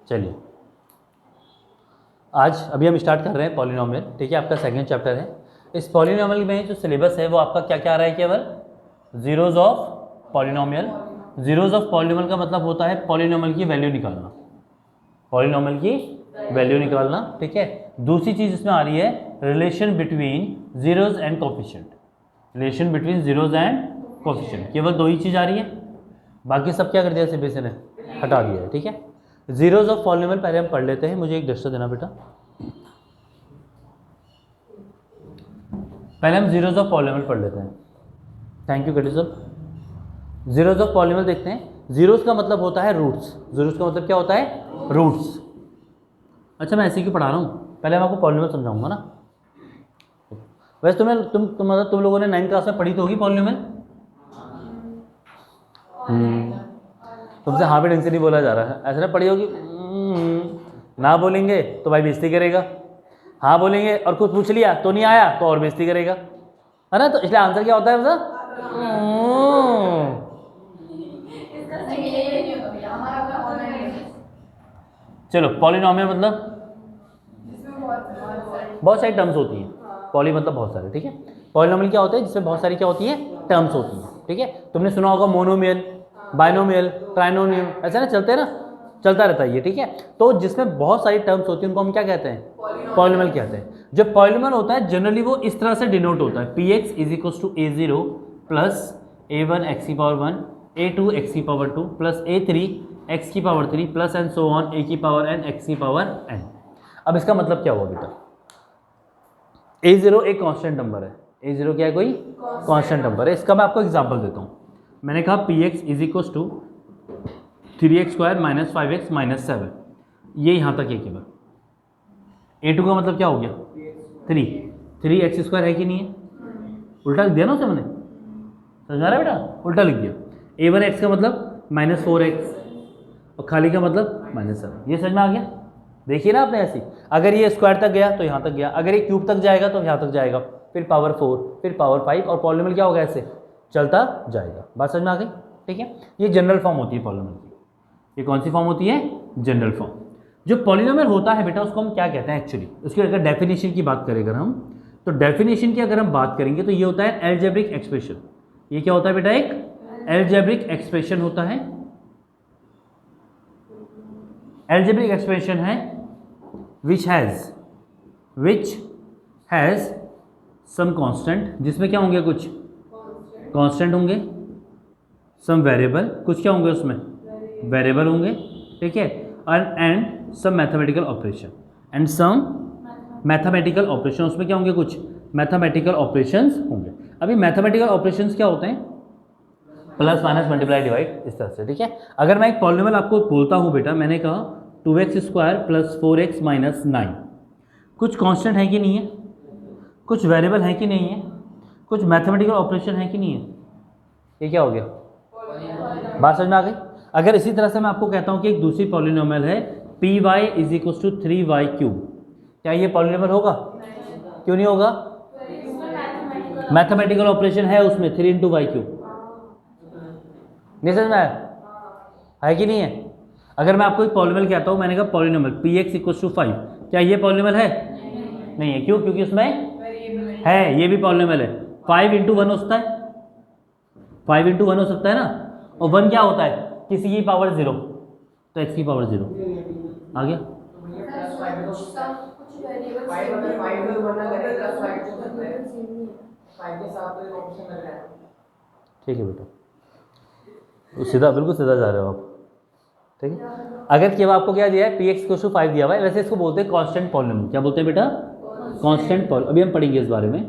चलिए आज अभी हम स्टार्ट कर रहे हैं पॉलिनोमियल, ठीक है। आपका सेकंड चैप्टर है। इस पॉलिनोमियल में जो सिलेबस है वो आपका क्या क्या आ रहा है, केवल zeros of polynomial. Zeros of polynomial का मतलब होता है पॉलिनोमियल की वैल्यू निकालना, पॉलिनोमियल की वैल्यू निकालना, ठीक है। दूसरी चीज इसमें आ रही है relation between zeros and coefficient, relation between zeros and coefficient. केवल दो ही चीज आ रही है, बाकी सब क्या कर दिया सीबीएसई ने, हटा दिया है, ठीक है। जीरोज ऑफ पॉलिनोमियल पहले हम पढ़ लेते हैं। मुझे एक डस्टर देना बेटा। पहले हम जीरोज ऑफ पॉलिनोमियल पढ़ लेते हैं। थैंक यू कटी सर। जीरोज ऑफ पॉलिनोमियल देखते हैं। जीरोज का मतलब होता है रूट्स। जीरोज का मतलब क्या होता है, रूट्स। अच्छा मैं ऐसे क्यों पढ़ा रहा हूँ, पहले मैं आपको पॉलिनोमियल समझाऊंगा ना। वैसे तुम लोगों ने 9th क्लास में पढ़ी तो होगी पॉलिनोमियल। तुमसे हाँ भी ढंग से नहीं बोला जा रहा है, ऐसे ना पढ़ी होगी। ना बोलेंगे तो भाई बेइज्जती करेगा, हाँ बोलेंगे और कुछ पूछ लिया तो नहीं आया तो और बेइज्जती करेगा, है ना। तो इसलिए आंसर क्या होता है उसका, चलो पॉलिनोमियल मतलब बहुत सारी टर्म्स होती हैं। पॉली मतलब बहुत सारे, ठीक है। पॉलिनोमियल क्या होता है, जिसमें बहुत सारी क्या होती है, टर्म्स होती हैं, ठीक है। तुमने सुना होगा मोनोमियल, बाइनोमियल, ट्राइनोमियल, ऐसा ना चलते हैं ना, चलता रहता है ये, ठीक है। तो जिसमें बहुत सारी टर्म्स होती हैं उनको हम क्या कहते हैं, पॉलिनोमियल कहते हैं। जो पॉलिनोमियल होता है जनरली वो इस तरह से डिनोट होता है, px is equal to a0 plus a1 x की पावर 1 a2 x की पावर 2 प्लस a3 x की power 3 plus and so on a की पावर n x की पावर n। अब इसका मतलब क्या हुआ बेटा, a0 एक कांस्टेंट नंबर है। a0 क्या है, कोई कांस्टेंट नंबर है। इसका मैं आपको एग्जांपल देता हूँ। मैंने कहा px is equal to 3x square minus 5x minus 7, ये यहाँ तक है केवल। a2 का मतलब क्या हो गया, 3x स्क्वायर है कि नहीं है, उल्टा लिख दिया ना उसे मैंने, समझ आ रहा है बेटा, उल्टा लिख दिया। a1x का मतलब माइनस 4x और खाली का मतलब माइनस 7, ये समझ में आ गया। देखिए ना आपने ऐसी, अगर ये स्क्वायर तक गया तो यहाँ तक गया, अगर ये क्यूब तक जाएगा तो यहाँ तक जाएगा, फिर पावर 4, फिर पावर 5 और पॉलिनोमियल क्या होगा, ऐसे चलता जाएगा। बात समझ में आ गई, ठीक है। ये जनरल फॉर्म होती है पॉलिनोमियल की। ये कौन सी फॉर्म होती है, जनरल फॉर्म। जो पॉलिनोमियल होता है बेटा उसको हम क्या कहते हैं एक्चुअली, उसकी अगर डेफिनेशन की बात करें अगर हम, तो डेफिनेशन की अगर हम बात करेंगे तो ये होता है एल्जेब्रिक एक्सप्रेशन। ये क्या होता है बेटा, एक एल्जेब्रिक एक्सप्रेशन होता है। एल्जेब्रिक एक्सप्रेशन है which has some constant, जिसमें क्या होंगे, कुछ कांस्टेंट होंगे, some वेरिएबल, कुछ क्या होंगे उसमें, वेरिएबल होंगे, ठीक है। And some mathematical operation, and some mathematical operation, उसमें क्या होंगे, कुछ मैथमेटिकल ऑपरेशंस होंगे। अभी मैथमेटिकल ऑपरेशंस क्या होते हैं, प्लस माइनस मल्टीप्लाई डिवाइड, इस तरह से, ठीक है। अगर मैं एक पॉलिनोमियल आपको बोलता हूँ बेटा, मैंने कहा 2x square plus 4x minus 9, कुछ कांस्टेंट है कि नहीं है, कुछ वेरिएबल है कि नहीं है, कुछ मैथमेटिकल ऑपरेशन है कि नहीं है, ये क्या हो गया, बात समझ में आ गई। अगर इसी तरह से मैं आपको कहता हूँ कि एक दूसरी पॉलिनोमियल है py is equal to 3y cube, क्या ये पॉलिनोमियल होगा, क्यों नहीं होगा, मैथमेटिकल ऑपरेशन है उसमें 3 इंटू वाई क्यूब, नहीं समझ में आया, है कि नहीं है। अगर मैं आपको एक पॉलिनोमियल कहता हूँ, मैंने कहा पॉलिनोमियल px इक्वल टू 5, क्या ये पॉलिनोमियल है, नहीं है, क्यों, क्योंकि उसमें है, ये भी पॉलिनोमियल है। 5 इंटू 1 हो सकता है, 5 इंटू 1 हो सकता है ना, और 1 क्या होता है, किसी की पावर 0, तो x की पावर 0 आ गया। ठीक है बेटा, तो सीधा, बिल्कुल सीधा जा रहे हो आप, ठीक है। अगर केवल आपको क्या दिया है, px इक्वल टू 5 दिया हुआ है, वैसे इसको बोलते हैं कांस्टेंट पॉलिनोमियल। क्या बोलते हैं बेटा, कांस्टेंट पॉलिनोमियल। अभी हम पढ़ेंगे इस बारे में,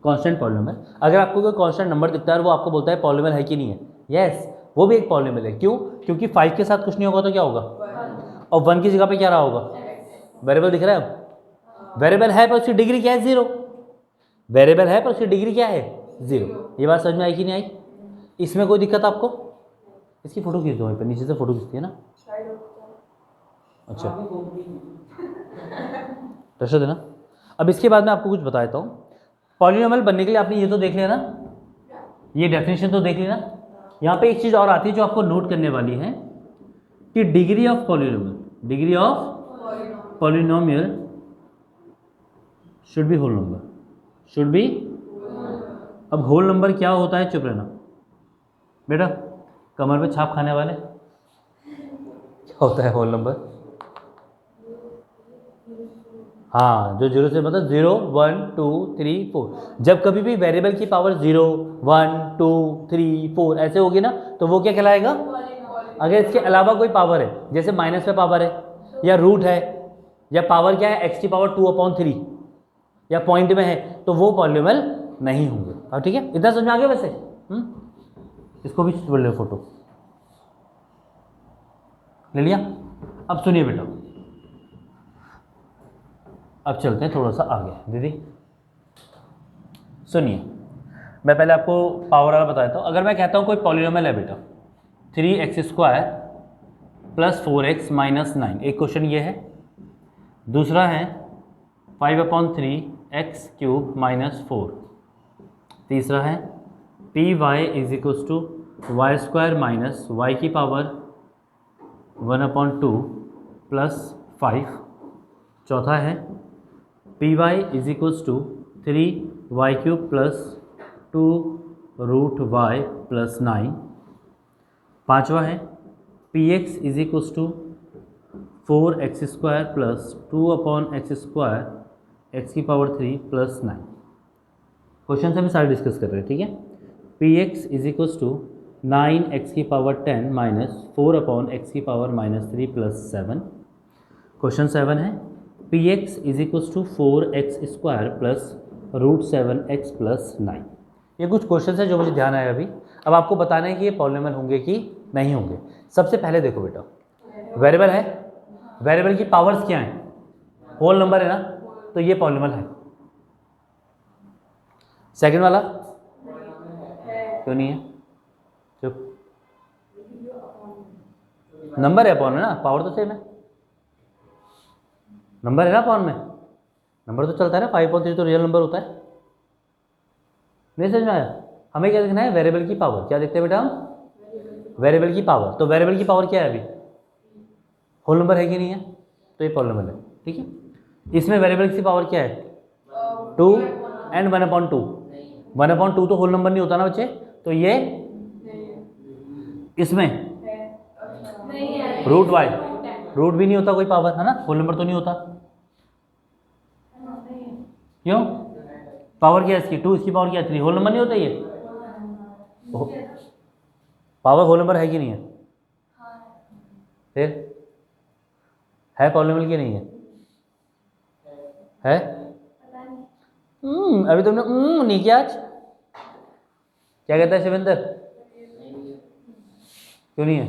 कांस्टेंट पॉलिनोमियल। अगर आपको कोई कांस्टेंट नंबर दिखता है और वो आपको बोलता है पॉलिनोमियल है कि नहीं है, यस वो भी एक पॉलिनोमियल है। क्यों, क्योंकि 5 के साथ कुछ नहीं होगा तो क्या होगा, और 1 की जगह पे क्या रहा होगा, वेरिएबल दिख रहा है। अब वेरिएबल है पर उसकी डिग्री क्या है, 0, वेरिएबल है पर उसकी डिग्री क्या है, 0। ये बात समझ में आई कि नहीं आई, इसमें कोई दिक्कत आपको, इसकी फोटो खींच दो, वहीं पर नीचे से फोटो खींचती है ना, अच्छा प्रेशर देना। अब इसके बाद मैं आपको कुछ बताता हूँ। पॉलिनोमियल बनने के लिए आपने ये तो देख लिया ना, ये डेफिनेशन तो देख लेना। यहाँ पे एक चीज़ और आती है जो आपको नोट करने वाली है कि degree of polynomial, degree of polynomial should be whole number, should be. अब होल नंबर क्या होता है, चुप रहना बेटा, कमर पे छाप खाने वाले, क्या होता है होल नंबर? हाँ, जो जीरो से मतलब 0 1 2 3 4, जब कभी भी वेरिएबल की पावर 0 1 2 3 4 ऐसे होगी ना, तो वो क्या कहलाएगा? अगर इसके अलावा कोई पावर है, जैसे माइनस पे पावर है, या रूट है, या पावर क्या है, x की पावर 2/3, या पॉइंट में है, तो वो पॉलिनोमियल नहीं होंगे। अब ठीक है, इतना समझ में आ गया वैसे? इसको भी बोल लो, फोटो ले लिया। अब सुनिए बेटा, अब चलते हैं थोड़ा सा आगे। दीदी सुनिए, मैं पहले आपको पावर वाला बता देता हूँ। अगर मैं कहता हूँ कोई पॉलिनोमियल है बेटा 3x² + 4x - 9, एक क्वेश्चन ये है। दूसरा है 5/3x³ - 4। तीसरा है py = y² - y की पावर 1/2 + 5। चौथा है py = 3y³ + 2√y + 9। पांचवा है px = 4x² + 2/x², x की पावर 3 + 9। क्वेश्चन से हम सारे डिस्कस कर रहे हैं, ठीक है। px = 9x की पावर 10 - 4/x की पावर -3 + 7। क्वेश्चन 7 है px = 4x² + √7x + 9। ये कुछ क्वेश्चन है जो मुझे ध्यान आया अभी। अब आपको बताना है कि ये पॉलिनोमियल होंगे कि नहीं होंगे। सबसे पहले देखो बेटा, वेरिएबल है, वेरिएबल की पावर्स क्या हैं, होल नंबर है ना, तो ये पॉलिनोमियल है। सेकंड वाला क्यों नहीं है, चुप, नंबर है अपॉन में ना, पावर तो सेम है, नंबर है ना अपॉन में, नंबर तो चलता है ना, 5/3 तो रियल नंबर होता है। नहीं समझ में आया? हमें क्या देखना है, वेरिएबल की पावर। क्या देखते हैं बेटा हम? वेरिएबल की पावर। तो वेरिएबल की पावर क्या है अभी, होल नंबर है कि नहीं है, तो ये पॉलिनोमियल है, ठीक है। इसमें वेरिएबल की पावर क्या है, 2 एंड 1/2। 1/2 तो होल नंबर नहीं होता ना बच्चे, तो ये इसमें √y, रूट भी नहीं होता कोई पावर, है ना, होल नंबर तो नहीं होता। क्यों? पावर क्या है इसकी, 2, इसकी पावर क्या है 3, होल नंबर नहीं होता ये। पावर होल नंबर है कि नहीं है, फिर है पॉलिनोमियल की नहीं है, है? अभी तुमने नहीं किया आज। क्या कहता है शिवेंद्र, क्यों नहीं है?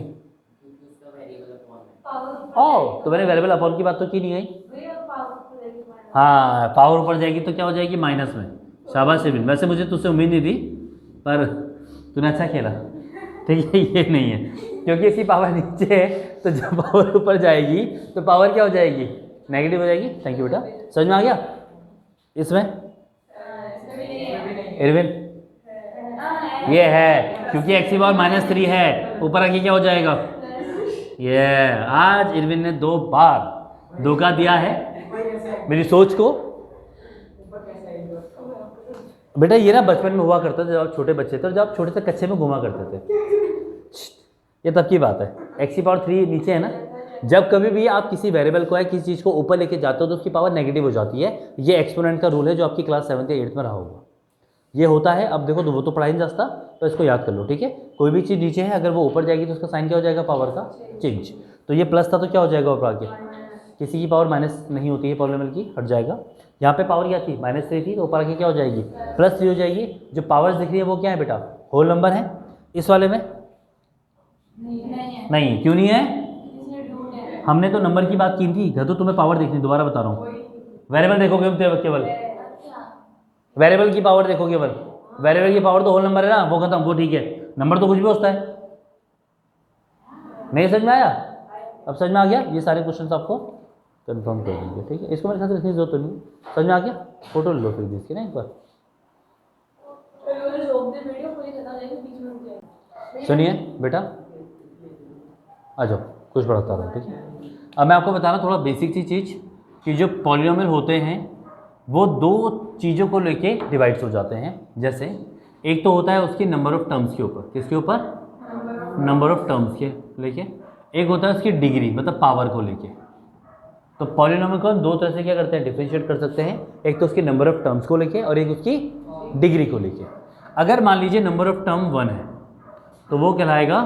ओ, तो मैंने वेरिएबल अपॉन की बात तो की नहीं गई। हाँ, पावर ऊपर जाएगी तो क्या हो जाएगी, माइनस में। शाबाश शिविन, वैसे मुझे तुझसे उम्मीद नहीं थी, पर तूने अच्छा खेला, ठीक है। ये नहीं है, क्योंकि इसकी पावर नीचे है, तो जब पावर ऊपर जाएगी तो पावर क्या हो जाएगी, नेगेटिव हो जाएगी। थैंक यू बेटा, समझ में आ गया? इसमें इरविन ये है, क्योंकि x की पावर -3 है, ऊपर आके क्या हो जाएगा, ये। आज इरविन ने 2 बार धोखा दिया है मेरी सोच को। बेटा ये ना बचपन में हुआ करता था, जब आप छोटे बच्चे थे और जब आप छोटे से कच्चे में घुमा करते थे, ये तब की बात है। x की पावर 3 नीचे है ना, जब कभी भी आप किसी वेरिएबल को या किसी चीज़ को ऊपर लेके जाते हो तो उसकी पावर नेगेटिव हो जाती है। ये एक्सपोनेंट का रूल है जो आपकी क्लास 7th या 8th में रहा होगा, ये होता है। अब देखो, वो तो पढ़ाई नहीं जाता, तो इसको याद कर लो, ठीक है। कोई भी चीज़ नीचे है, अगर वो ऊपर जाएगी तो उसका साइन क्या हो जाएगा, पावर का चेंज। तो ये प्लस था तो क्या हो जाएगा ऊपर आके, किसी की पावर माइनस नहीं होती है पॉलिनोमियल की, हट जाएगा। यहाँ पे पावर क्या थी, -3 थी, तो ऊपर आके क्या हो जाएगी, +3 हो जाएगी। जो पावर्स दिख रही है वो क्या है बेटा, होल नंबर है। इस वाले में नहीं, क्यों नहीं है, हमने तो नंबर की बात की थी, घर तो तुम्हें पावर देखनी, दोबारा बता रहा हूँ। वेरिएबल देखोगे केवल, वेरिएबल की पावर देखो केवल, वेरिएबल की पावर तो होल नंबर है ना, वो खत्म, वो ठीक है। नंबर तो कुछ भी होता है। नहीं समझ में आया? अब समझ में आ गया? ये सारे क्वेश्चंस आपको कंफर्म कर देंगे, ठीक है। इसको मेरे ख्याल से लिखने की जरूरत तो नहीं, समझ में आ गया? फोटो ले लो फिर इसकी ना एक बार। सुनिए बेटा, आ जाओ, कुछ पढ़ाता रहो, ठीक है। अब मैं आपको बता रहा हूँ थोड़ा बेसिक सी चीज़ कि जो पॉलिनोमियल होते हैं वो दो चीज़ों को लेके डिवाइड्स हो जाते हैं। जैसे एक तो होता है उसकी नंबर ऑफ टर्म्स के ऊपर, किसके ऊपर, नंबर ऑफ टर्म्स के लेके, एक होता है उसकी डिग्री मतलब पावर को लेके। तो पॉलिनोमियल को दो तरह से क्या करते हैं, डिफरेंशिएट कर सकते हैं, एक तो उसकी नंबर ऑफ टर्म्स को लेके और एक उसकी डिग्री को लेके। अगर मान लीजिए नंबर ऑफ टर्म 1 है तो वो कहलाएगा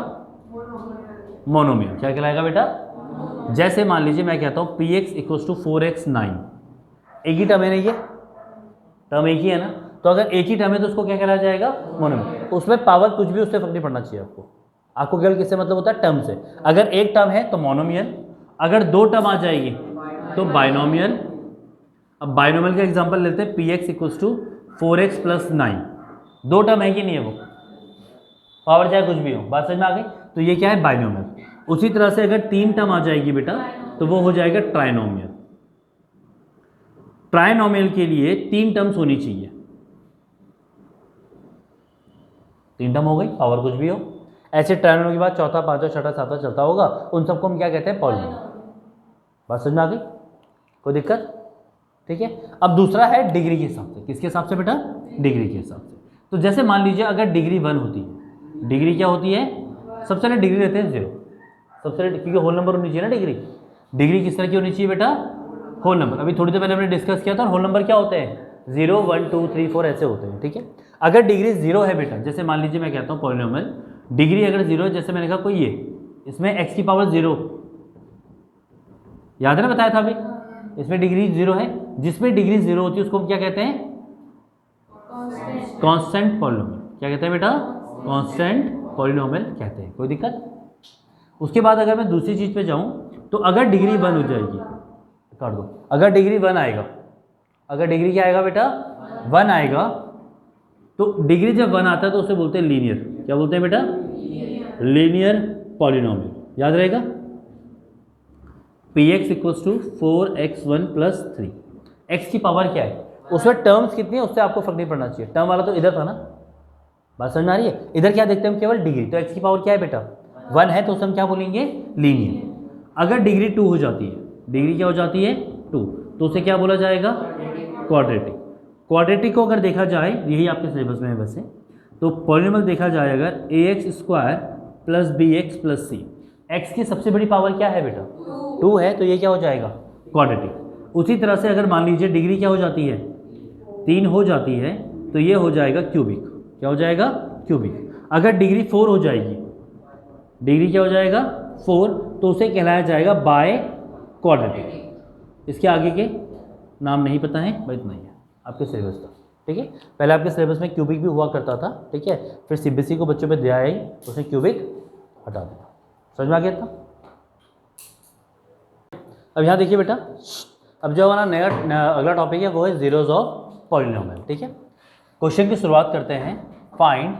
मोनोमियल। क्या कहलाएगा बेटा, जैसे मान लीजिए मैं कहता हूँ px इक्वल्स टू 4x9, एक ही टर्म है ना, ये टर्म एक ही है ना, तो अगर एक ही टर्म है तो उसको क्या कहलाया जाएगा, मोनोमियल। उसमें पावर कुछ भी उससे फर्क नहीं पड़ना चाहिए आपको केवल किससे मतलब होता है, टर्म से। अगर एक टर्म है तो मोनोमियल, अगर दो टर्म आ जाएगी तो बाइनोमियल। अब बाइनोमियल का एग्जांपल लेते हैं, px इक्वल्स टू 4x + 9, दो टर्म है कि नहीं है, वो पावर चाहे कुछ भी हो, बात समझ में आ गई। तो ये क्या है, बाइनोमियल। उसी तरह से अगर तीन टर्म आ जाएगी बेटा तो वो हो जाएगा ट्राइनोमियल। ट्राइनोमियल के लिए तीन टर्म्स होनी चाहिए, तीन टर्म हो गई, पावर कुछ भी हो। ऐसे ट्राइनोमियल के बाद चौथा, पांचवा, छठा, सातवां चलता होगा, उन सबको हम क्या कहते हैं, पॉलिनोमियल। बात समझ में आ गई, कोई दिक्कत, ठीक है। अब दूसरा है डिग्री के हिसाब से, किसके हिसाब से बेटा, डिग्री के हिसाब से। तो जैसे मान लीजिए अगर डिग्री 1 होती है, डिग्री क्या होती है, सबसे पहले डिग्री रहते हैं 0, सबसे पहले, क्योंकि होल नंबर होनी चाहिए ना डिग्री। डिग्री किस तरह की होनी चाहिए बेटा, होल नंबर। अभी थोड़ी देर पहले हमने डिस्कस किया था, होल नंबर क्या होते हैं, 0, 1, 2, 3, 4 ऐसे होते हैं, ठीक है। अगर डिग्री 0 है बेटा, जैसे मान लीजिए मैं कहता हूँ पॉलिनोमियल डिग्री अगर 0 है, जैसे मैंने कहा कोई ये, इसमें x की पावर 0, याद है ना, बताया था अभी, इसमें डिग्री 0 है, जिसमें डिग्री 0 होती है उसको हम क्या कहते हैं, कांस्टेंट पॉलिनोमियल। क्या कहते हैं बेटा, कांस्टेंट पॉलिनोमियल कहते हैं, कोई दिक्कत। उसके बाद अगर मैं दूसरी चीज पे जाऊं तो अगर डिग्री 1 हो जाएगी, कर दो, अगर डिग्री 1 आएगा, अगर डिग्री क्या आएगा बेटा, 1 आएगा, तो डिग्री जब 1 आता है तो उसे बोलते हैं लीनियर। क्या बोलते हैं बेटा, लीनियर पॉलिनोमियल, याद रहेगा। px equals to 4x1 + 3, x की पावर क्या है, उसमें टर्म्स कितनी है उससे आपको फर्क नहीं पड़ना चाहिए, टर्म वाला तो इधर था ना, बात समझ में आ रही है। इधर क्या देखते हैं हम, केवल डिग्री, तो x की पावर क्या है बेटा, 1 है, तो उसे हम क्या बोलेंगे, लीनियर। अगर डिग्री 2 हो जाती है, डिग्री क्या हो जाती है, 2, तो उसे क्या बोला जाएगा, क्वाड्रेटिक। क्वाड्रेटिक को अगर देखा जाए, यही आपके सिलेबस में है वैसे, तो पॉलिनोमियल देखा जाए अगर ax² + bx + c, x की सबसे बड़ी पावर क्या है बेटा, 2 है, तो ये क्या हो जाएगा, क्वाड्रेटिक। उसी तरह से अगर मान लीजिए डिग्री क्या हो जाती है, 3 हो जाती है, तो ये हो जाएगा क्यूबिक। क्या हो जाएगा, क्यूबिक। अगर डिग्री 4 हो जाएगी, डिग्री क्या हो जाएगा, 4, तो उसे कहलाया जाएगा बाय क्वाड्रेटिक। इसके आगे के नाम नहीं पता है भाई, इतना ही है आपके सिलेबस का, ठीक है। पहले आपके सिलेबस में क्यूबिक भी हुआ करता था, ठीक है, फिर सीबीएसई को बच्चों पे दिया ही, उसने क्यूबिक हटा दिया। समझ में आ गया था। अब यहाँ देखिए बेटा, अब जो हमारा नया अगला टॉपिक है वो है जीरोज ऑफ पॉलिनोमियल, ठीक है। क्वेश्चन की शुरुआत करते हैं, फाइंड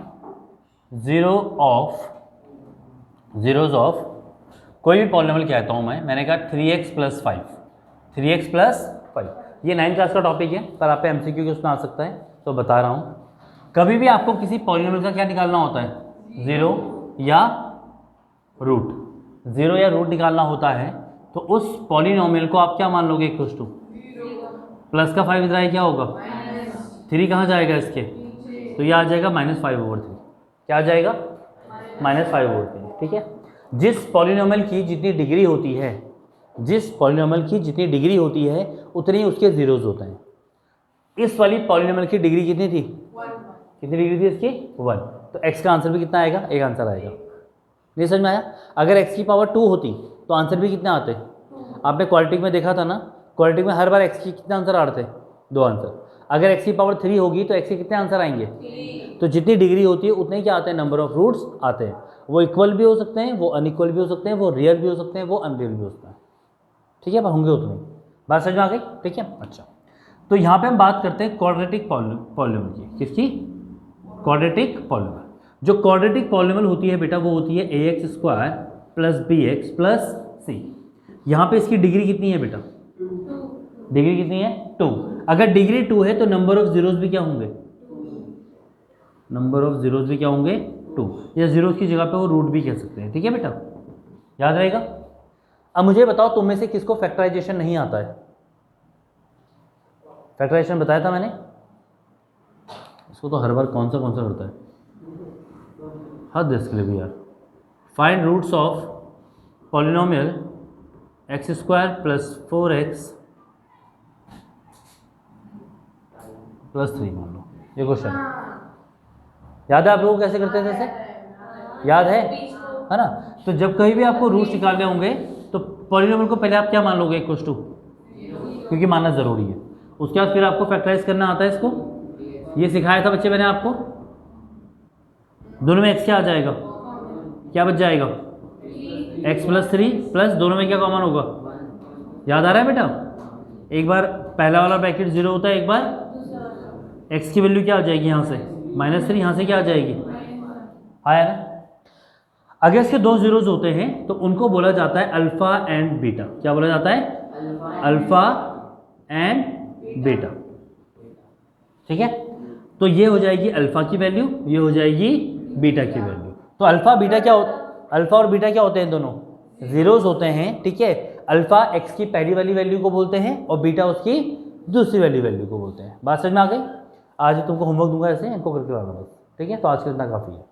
जीरोज ऑफ कोई भी पॉलिनोमियल कहता हूँ मैंने कहा 3x + 5, 3x + 5, ये 9th क्लास का टॉपिक है, पर आप पे एमसीक्यू क्वेश्चन आ सकता है, तो बता रहा हूँ। कभी भी आपको किसी पॉलिनोमियल का क्या निकालना होता है, 0 या रूट, 0 या रूट निकालना होता है, तो उस पॉलिनोमियल को आप क्या मान लोगे, इक्वल्स टू प्लस का 5 इधर आए क्या होगा, 3 कहाँ जाएगा इसके, तो ये आ जाएगा -5/3। क्या आ जाएगा, -5/3, ठीक है। जिस पॉलिनोमियल की जितनी डिग्री होती है, जिस पॉलिनोमियल की जितनी डिग्री होती है उतनी उसके जीरोज होते हैं। इस वाली पॉलिनोमियल की डिग्री कितनी थी, 1, कितनी डिग्री थी इसकी, 1, तो x का आंसर भी कितना आएगा, एक आंसर आएगा। नहीं समझ में आया। अगर x की पावर 2 होती तो आंसर भी कितने आते, आपने क्वाड्रेटिक में देखा था ना, क्वाड्रेटिक में हर बार x की कितने आंसर आ रहे थे, 2 आंसर। अगर x की पावर 3 होगी तो x के कितने आंसर आएंगे, 3। तो जितनी डिग्री होती है उतने क्या आते हैं, नंबर ऑफ रूट्स आते हैं। वो इक्वल भी हो सकते हैं, वो अनइक्वल भी हो सकते हैं, वो रियल भी हो सकते हैं, वो अनरियल भी हो सकते हैं, ठीक है, पर होंगे उतने। बात समझ में आ गई, ठीक है। अच्छा, तो यहाँ पे हम बात करते हैं क्वाड्रेटिक पॉलिनोमियल की, किसकी, क्वाड्रेटिक पॉलिनोमियल। जो क्वाड्रेटिक पॉलिनोमियल होती है बेटा वो होती है ax² + bx + c। यहाँ पे इसकी डिग्री कितनी है बेटा, 2, डिग्री कितनी है, 2। अगर डिग्री 2 है तो नंबर ऑफ जीरोज भी क्या होंगे, नंबर ऑफ जीरोज भी क्या होंगे, 2, या जीरोज की जगह पे वो रूट भी कह सकते हैं, ठीक है बेटा, याद रहेगा। अब मुझे बताओ तुम में से किसको फैक्टराइजेशन नहीं आता है? फैक्टराइजेशन बताया था मैंने, इसको तो हर बार कौन सा होता है, हद इसके लिए भी यार। Find roots of polynomial x square plus 4x plus 3 मान लो, ये क्वेश्चन याद है आप लोगों को कैसे करते थे? ऐसे याद है ना? तो जब कहीं भी आपको रूट्स निकालने होंगे तो पॉलिनोमियल को पहले आप क्या मान लोगे? इक्वल टू, क्योंकि मानना ज़रूरी है। उसके बाद फिर आपको फैक्टराइज करना आता है इसको, ये सिखाया था बच्चे मैंने आपको। दोनों में x क्या आ जाएगा, क्या बच जाएगा? x प्लस 3 प्लस दोनों में क्या कॉमन होगा? याद आ रहा है बेटा? एक बार पहला वाला ब्रैकेट 0 होता है, एक बार x की वैल्यू क्या आ जाएगी यहाँ से -3, यहाँ से क्या आ जाएगी? आया ना? अगर इसके दो जीरोज होते हैं तो उनको बोला जाता है अल्फा एंड बीटा। क्या बोला जाता है? Alpha and beta. ठीक है, तो ये हो जाएगी अल्फा की वैल्यू, ये हो जाएगी बीटा की वैल्यू। तो अल्फा बीटा क्या अल्फा और बीटा क्या होते हैं? दोनों जीरोज होते हैं। ठीक है, अल्फा एक्स की पहली वाली वैल्यू को बोलते हैं और बीटा उसकी दूसरी वाली वैल्यू को बोलते हैं। बात समझ में आ गई? आज तुमको होमवर्क दूंगा ऐसे, इनको करके लाना बस। ठीक है, तो आज के इतना काफ़ी है।